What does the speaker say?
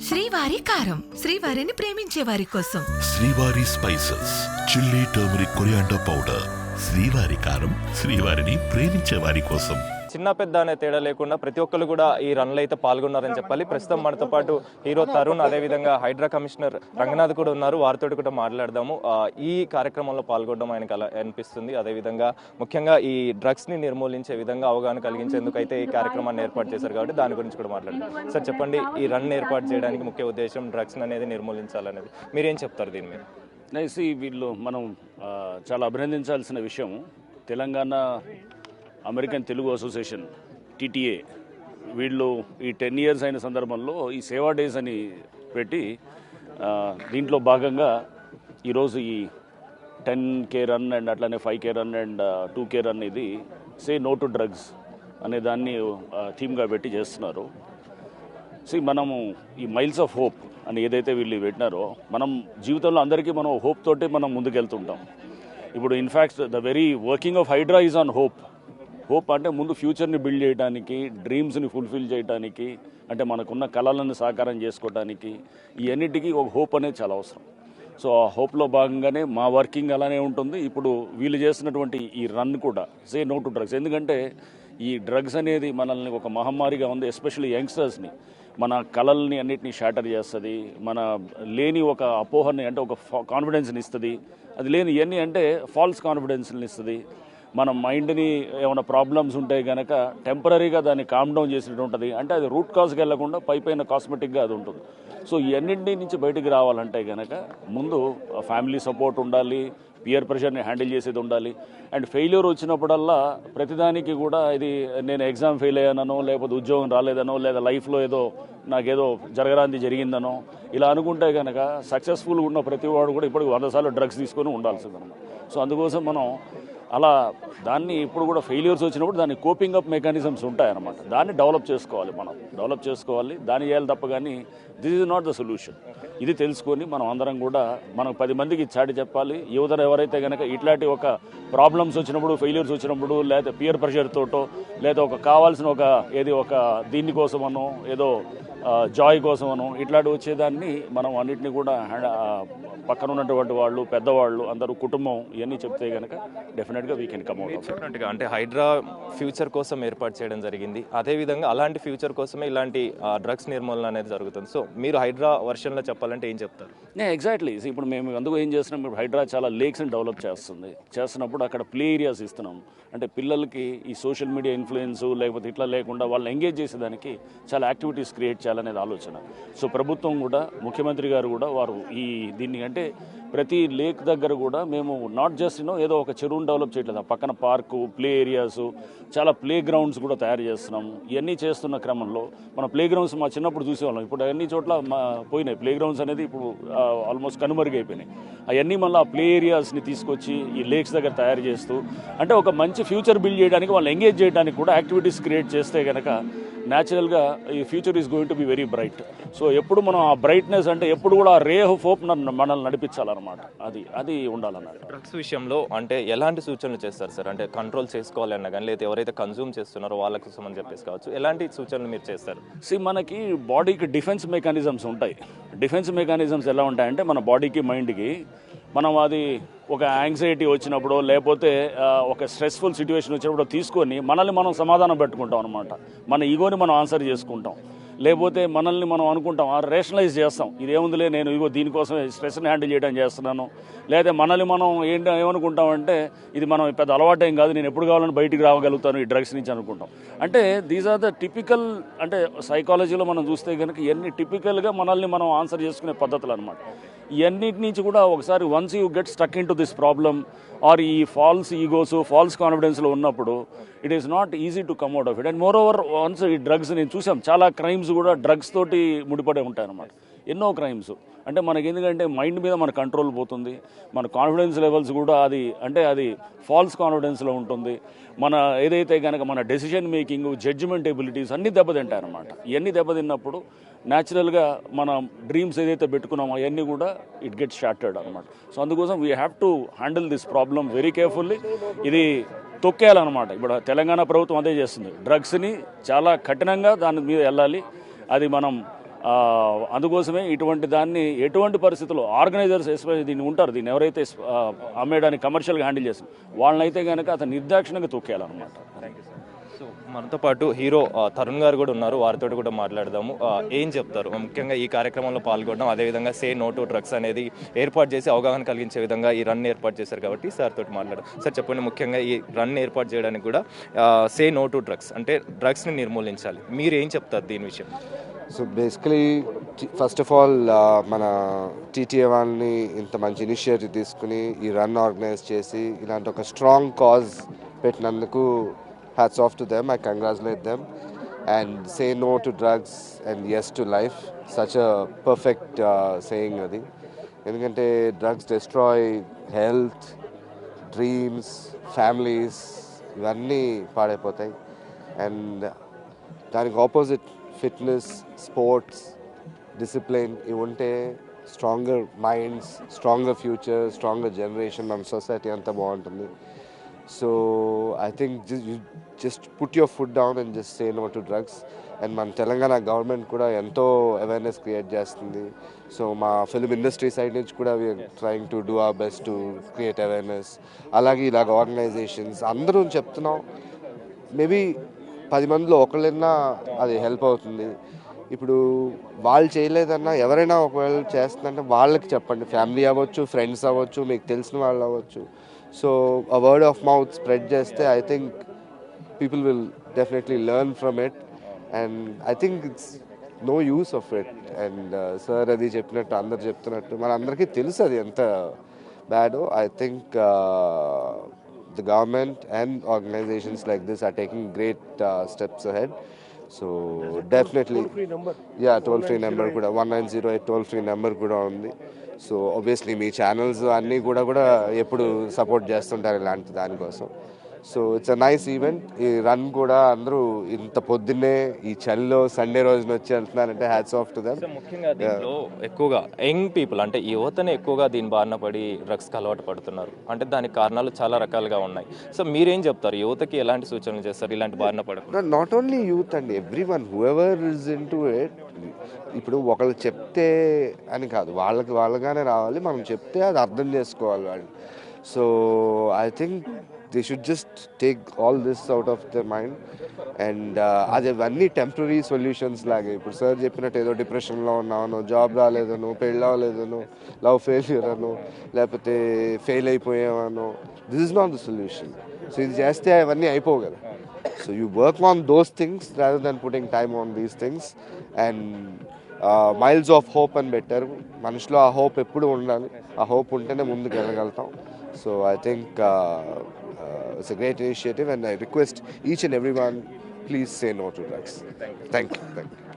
శ్రీవారి కారం, శ్రీవారిని ప్రేమించే వారి కోసం. శ్రీవారి spices, chilli, turmeric, coriander powder. శ్రీవారి కారం, శ్రీవారిని ప్రేమించే వారి కోసం. చిన్న పెద్ద అనే తేడా లేకుండా ప్రతి ఒక్కరు కూడా ఈ రన్లో అయితే పాల్గొన్నారని చెప్పాలి. ప్రస్తుతం మనతో పాటు హీరో తరుణ్, అదేవిధంగా హైడ్రా కమిషనర్ రంగనాథ్ కూడా ఉన్నారు. వారితో కూడా మాట్లాడదాము. ఈ కార్యక్రమంలో పాల్గొనడం ఆయనకు అలా అనిపిస్తుంది. అదేవిధంగా ముఖ్యంగా ఈ డ్రగ్స్ని నిర్మూలించే విధంగా అవగాహన కలిగించేందుకు అయితే ఈ కార్యక్రమాన్ని ఏర్పాటు చేశారు కాబట్టి దాని గురించి కూడా మాట్లాడదాం. సార్ చెప్పండి, ఈ రన్ ఏర్పాటు చేయడానికి ముఖ్య ఉద్దేశం డ్రగ్స్ అనేది నిర్మూలించాలనేది, మీరేం చెప్తారు దీని మీద? నైస్. వీళ్ళు మనం చాలా అభినందించాల్సిన విషయం. Telangana American Telugu association TTA వీళ్ళు ఈ 10 years అయిన సందర్భంలో ఈ సేవా డేస్ అని పెట్టి దీంట్లో భాగంగా ఈరోజు ఈ 10K రన్ అండ్ అట్లానే 5K run and 2K run ఇది సే నో టు డ్రగ్స్ అనే దాన్ని థీమ్గా పెట్టి చేస్తున్నారు. మనము ఈ మైల్స్ ఆఫ్ హోప్ అని ఏదైతే వీళ్ళు పెట్టినారో, మనం జీవితంలో అందరికీ మనం హోప్ తోటే మనం ముందుకెళ్తుంటాం. ఇప్పుడు in fact the very working of Hydraa is on hope. Hope అంటే ముందు ఫ్యూచర్ని బిల్డ్ చేయడానికి, డ్రీమ్స్ని ఫుల్ఫిల్ చేయడానికి, అంటే మనకున్న కళలను సాకారం చేసుకోవడానికి, ఇవన్నిటికీ ఒక హోప్ అనేది చాలా అవసరం. సో ఆ హోప్లో భాగంగానే మా వర్కింగ్ అలానే ఉంటుంది. ఇప్పుడు వీళ్ళు చేస్తున్నటువంటి ఈ రన్ కూడా సే నో టు డ్రగ్స్. ఎందుకంటే ఈ డ్రగ్స్ అనేది మనల్ని ఒక మహమ్మారిగా ఉంది. ఎస్పెషల్లీ యంగ్స్టర్స్ని, మన కళల్ని అన్నిటినీ షాటర్ చేస్తుంది. మన లేని ఒక అపోహని అంటే ఒక కాన్ఫిడెన్స్ని ఇస్తుంది. అది లేని ఇవన్నీ అంటే ఫాల్స్ కాన్ఫిడెన్స్ని ఇస్తుంది. మన మైండ్ని ఏమైనా ప్రాబ్లమ్స్ ఉంటే కనుక టెంపరీగా దాన్ని కామ్ డౌన్ చేసినట్టు ఉంటుంది. అంటే అది రూట్ కాజ్కి వెళ్లకుండా పైన కాస్మెటిక్గా అది ఉంటుంది. సో ఇవన్నింటి నుంచి బయటికి రావాలంటే కనుక ముందు ఫ్యామిలీ సపోర్ట్ ఉండాలి, పియర్ ప్రెషర్ని హ్యాండిల్ చేసేది ఉండాలి. అండ్ ఫెయిల్యూర్ వచ్చినప్పుడల్లా ప్రతిదానికి కూడా ఇది నేను ఎగ్జామ్ ఫెయిల్ అయ్యానో, లేకపోతే ఉద్యోగం రాలేదనో, లేదా లైఫ్లో ఏదో నాకేదో జరగరాంది జరిగిందనో ఇలా అనుకుంటే కనుక సక్సెస్ఫుల్గా ఉన్న ప్రతి వాడు కూడా ఇప్పటికి 100 సార్లు డ్రగ్స్ తీసుకొని ఉండాల్సిందన్నమాట. సో అందుకోసం మనం అలా దాన్ని ఇప్పుడు కూడా ఫెయిల్యూర్స్ వచ్చినప్పుడు దాన్ని కోపింగ్ అప్ మెకానిజమ్స్ ఉంటాయన్నమాట. దాన్ని డెవలప్ చేసుకోవాలి, దాన్ని చేయాలి తప్ప. కానీ this is not the solution. ఇది తెలుసుకొని మనం అందరం కూడా మనం 10 మందికి చాటి చెప్పాలి. యువతను ఎవరైతే కనుక ఇట్లాంటి ఒక ప్రాబ్లమ్స్ వచ్చినప్పుడు, ఫెయిల్యూర్స్ వచ్చినప్పుడు, లేదా పియర్ ప్రెషర్ తోటో, లేదా ఒక కావాల్సిన ఒక దీని కోసమనో, ఏదో జాయ్ కోసమనో ఇట్లాంటి వచ్చేదాన్ని మనం అన్నింటినీ కూడా పక్కన ఉన్నటువంటి వాళ్ళు, పెద్దవాళ్ళు అందరూ, కుటుంబం ఇవన్నీ చెప్తే కనుక డెఫినెట్గా వీ కెన్ కమ్ అవుట్. చెప్పినట్టుగా అంటే హైడ్రా ఫ్యూచర్ కోసం ఏర్పాటు చేయడం జరిగింది. అదేవిధంగా అలాంటి ఫ్యూచర్ కోసమే ఇలాంటి డ్రగ్స్ నిర్మూలన అనేది జరుగుతుంది. సో మీరు హైడ్రా వర్షన్లో చెప్పాలంటే ఏం చెప్తారు? ఎగ్జాక్ట్లీ. ఇప్పుడు మేము అందుకు ఏం చేస్తున్నాం, ఇప్పుడు హైడ్రా చాలా లేక్స్ని డెవలప్ చేస్తున్నప్పుడు అక్కడ ప్లే ఏరియాస్ ఇస్తున్నాం. అంటే పిల్లలకి ఈ సోషల్ మీడియా ఇన్ఫ్లుయెన్స్ లేకపోతే ఇట్లా లేకుండా వాళ్ళని ఎంగేజ్ చేసేదానికి చాలా యాక్టివిటీస్ క్రియేట్ చేయాలనేది ఆలోచన. సో ప్రభుత్వం కూడా, ముఖ్యమంత్రి గారు కూడా వారు దీన్ని అంటే ప్రతి లేక్ దగ్గర కూడా మేము నాట్ జస్ట్ ఏదో ఒక చెరువును డెవలప్ చేయట్లేదు, పక్కన పార్కు, ప్లే ఏరియాస్, చాలా ప్లే గ్రౌండ్స్ కూడా తయారు చేస్తున్నాం. ఇవన్నీ చేస్తున్న క్రమంలో మన ప్లే గ్రౌండ్స్ మా చిన్నప్పుడు చూసేవాళ్ళం. ఇప్పుడు అన్ని చోట్ల పోయినాయి ప్లే గ్రౌండ్స్ అనేది. ఇప్పుడు ఆల్మోస్ట్ కనుమరుగైపోయినాయి. అవన్నీ మళ్ళీ ఆ ప్లే ఏరియాస్ని తీసుకొచ్చి ఈ లేక్స్ దగ్గర తయారు చేస్తూ, అంటే ఒక మంచి ఫ్యూచర్ బిల్డ్ చేయడానికి, వాళ్ళు ఎంగేజ్ చేయడానికి కూడా యాక్టివిటీస్ క్రియేట్ చేస్తే కనుక న్యాచురల్గా ఈ future is going to be very bright. So ఎప్పుడు మనం ఆ బ్రైట్నెస్ అంటే ఎప్పుడు కూడా ఆ రే ఆఫ్ హోప్ మనల్ని నడిపించాలన్నమాట. అది ఉండాలన్నమాట. డ్రగ్స్ విషయంలో అంటే ఎలాంటి సూచనలు చేస్తారు సార్? అంటే కంట్రోల్ చేసుకోవాలన్నా కానీ, లేదా ఎవరైతే కన్జ్యూమ్ చేస్తున్నారో వాళ్ళ కోసం అని చెప్పేసి కావచ్చు, ఎలాంటి సూచనలు మీరు చేస్తారు? మనకి బాడీకి డిఫెన్స్ మెకానిజమ్స్ ఉంటాయి. డిఫెన్స్ మెకానిజమ్స్ ఎలా ఉంటాయంటే, మన బాడీకి, మైండ్కి మనం అది ఒక యాంగ్జైటీ వచ్చినప్పుడు, లేకపోతే ఒక స్ట్రెస్ఫుల్ సిచ్యువేషన్ వచ్చినప్పుడు తీసుకొని మనల్ని మనం సమాధానం పెట్టుకుంటాం అనమాట. మన ఈగోని మనం ఆన్సర్ చేసుకుంటాం. లేకపోతే మనల్ని మనం అనుకుంటాం, రేషనలైజ్ చేస్తాం, ఇదేముందిలే నేను ఇగో దీనికోసం స్ట్రెస్ని హ్యాండిల్ చేయడం చేస్తున్నాను. లేదా మనల్ని మనం ఏమనుకుంటామంటే, ఇది మనం పెద్ద అలవాటేం కాదు, నేను ఎప్పుడు కావాలని బయటికి రాగలుగుతాను ఈ డ్రగ్స్ నుంచి అనుకుంటాం. అంటే దీస్ ఆర్ ద టిపికల్, అంటే సైకాలజీలో మనం చూస్తే కనుక ఇవన్నీ టిపికల్గా మనల్ని మనం ఆన్సర్ చేసుకునే పద్ధతులు అనమాట. ఇవన్నిటి నుంచి కూడా ఒకసారి once you get stuck in to this problem or ఈ ఫాల్స్ ఈగోస్, ఫాల్స్ కాన్ఫిడెన్స్లో ఉన్నప్పుడు it is not easy to come out of it. And more over once ఈ డ్రగ్స్ నేను చూసాం, చాలా క్రైమ్స్ కూడా డ్రగ్స్ తోటి ముడిపడే ఉంటాయన్నమాట. ఎన్నో క్రైమ్స్ అంటే మనకి ఎందుకంటే మైండ్ మీద మన కంట్రోల్ పోతుంది, మన కాన్ఫిడెన్స్ లెవెల్స్ కూడా అది ఫాల్స్ కాన్ఫిడెన్స్లో ఉంటుంది. మన ఏదైతే కనుక మన డెసిషన్ మేకింగ్, జడ్జిమెంట్ ఎబిలిటీస్ అన్నీ దెబ్బతింటాయి అన్నమాట. ఇవన్నీ దెబ్బతిన్నప్పుడు న్యాచురల్గా మన డ్రీమ్స్ ఏదైతే పెట్టుకున్నామో అవన్నీ కూడా ఇట్ గెట్స్ షాటర్డ్ అనమాట. సో అందుకోసం we have to handle this problem very carefully. ఇది తొక్కేయాలన్నమాట. ఇప్పుడు తెలంగాణ ప్రభుత్వం అదే చేస్తుంది. డ్రగ్స్ని చాలా కఠినంగా దాని మీద వెళ్ళాలి. అది మనం అందుకోసమే ఇటువంటి దాన్ని ఎటువంటి పరిస్థితుల్లో ఆర్గనైజర్స్ ఎస్పెషల్లీ దీన్ని ఉంటారు, దీన్ని ఎవరైతే అమ్మేయడానికి కమర్షియల్గా హ్యాండిల్ చేస్తారు వాళ్ళనైతే కనుక అతను నిర్దాక్షిణంగా తొక్కేయాలన్నమాట. సో మనతో పాటు హీరో తరుణ్ గారు కూడా ఉన్నారు, వారితో కూడా మాట్లాడదాము. ఏం చెప్తారు ముఖ్యంగా ఈ కార్యక్రమంలో పాల్గొనడం, అదేవిధంగా సే నో టు డ్రగ్స్ అనేది ఏర్పాటు చేసి అవగాహన కలిగించే విధంగా ఈ రన్ ఏర్పాటు చేశారు కాబట్టి సార్ తోటి మాట్లాడడం. సార్ చెప్పండి, ముఖ్యంగా ఈ రన్ ఏర్పాటు చేయడానికి కూడా సే నో టు డ్రగ్స్ అంటే డ్రగ్స్ని నిర్మూలించాలి, మీరు ఏం చెప్తారు దీని విషయం? So basically first of all మన టీటీఏ వాళ్ళని ఇంత మంచి ఇనిషియేటివ్ తీసుకుని ఈ రన్ ఆర్గనైజ్ చేసి ఇలాంటి ఒక స్ట్రాంగ్ కాజ్ పెట్టినందుకు hats off to them. I congratulate them. And say no to drugs and yes to life, such a perfect saying అది. ఎందుకంటే drugs destroy health, dreams, families ఇవన్నీ పాడైపోతాయి. అండ్ దానికి ఆపోజిట్ ఫిట్నెస్, స్పోర్ట్స్, డిసిప్లిన్ ఇవి ఉంటే stronger minds, stronger future, stronger generation, మన society అంతా బాగుంటుంది. So I think you just put your foot down and just say no to drugs. And మన Telangana government కూడా ఎంతో అవేర్నెస్ క్రియేట్ చేస్తుంది. సో మా ఫిల్మ్ ఇండస్ట్రీ సైడ్ నుంచి కూడా we're trying to do our best to create awareness. అలాగే ఇలాగ organisations అందరూ చెప్తున్నాం, మేబీ 10 మందిలో ఒకళ్ళైనా అది హెల్ప్ అవుతుంది. ఇప్పుడు వాళ్ళు చేయలేదన్నా ఎవరైనా ఒకవేళ చేస్తుందంటే వాళ్ళకి చెప్పండి, ఫ్యామిలీ అవ్వచ్చు, ఫ్రెండ్స్ అవ్వచ్చు, మీకు తెలిసిన వాళ్ళు అవ్వచ్చు. సో ఆ వర్డ్ ఆఫ్ మౌత్ స్ప్రెడ్ చేస్తే I think people will definitely learn from it. And I think it's no use of it. And sir అది చెప్పినట్టు అందరు చెప్తున్నట్టు మన అందరికీ తెలుసు అది ఎంత బ్యాడో. I think the government and organizations like this are taking great steps ahead. So definitely toll free number kuda 1908 toll free number kuda undi. So obviously me channels అన్నీ కూడా ఎప్పుడు సపోర్ట్ చేస్తుంటారు ఇలాంటి దానికోసం. So it's a nice event. ఈ run కూడా అందరూ ఇంత పొద్దున్నే ఈ చలిలో సండే రోజున వచ్చి వెళ్తున్నారంటే హ్యాట్స్ ఆఫ్ టు దెమ్. ముఖ్యంగా దీంట్లో ఎక్కువగా యంగ్ పీపుల్ అంటే యువతనే ఎక్కువగా దీని బారిన పడి డ్రగ్స్కి అలవాటు పడుతున్నారు. అంటే దానికి కారణాలు చాలా రకాలుగా ఉన్నాయి. సో మీరేం చెప్తారు, యువతకి ఎలాంటి సూచనలు చేస్తారు ఇలాంటి బారిన పడకుండా? నాట్ ఓన్లీ యూత్ అండి, every one whoever is in to it. ఇప్పుడు ఒకళ్ళు చెప్తే అని కాదు, వాళ్ళగానే రావాలి. మనం చెప్తే అది అర్థం చేసుకోవాలి వాళ్ళు. So I think they should just take all this out of their mind. And అది అన్నీ టెంపరీ సొల్యూషన్స్ లాగే. ఇప్పుడు సార్ చెప్పినట్టు ఏదో డిప్రెషన్లో ఉన్నాను, జాబ్ రాలేదను, పెళ్ళి అవ్వలేదను, లవ్ ఫెయిల్యూర్ అను, లేకపోతే ఫెయిల్ అయిపోయామను, this is not the solution. So ఇది చేస్తే అవన్నీ అయిపోవు కదా. So you work on those things rather than putting time on these things. And miles of hope అని పెట్టారు. మనిషిలో ఆ హోప్ ఎప్పుడు ఉండాలి. ఆ హోప్ ఉంటేనే ముందుకు వెళ్ళగలుగుతాం. So I think it's a great initiative and I request each and everyone, please say no to drugs. Thank you.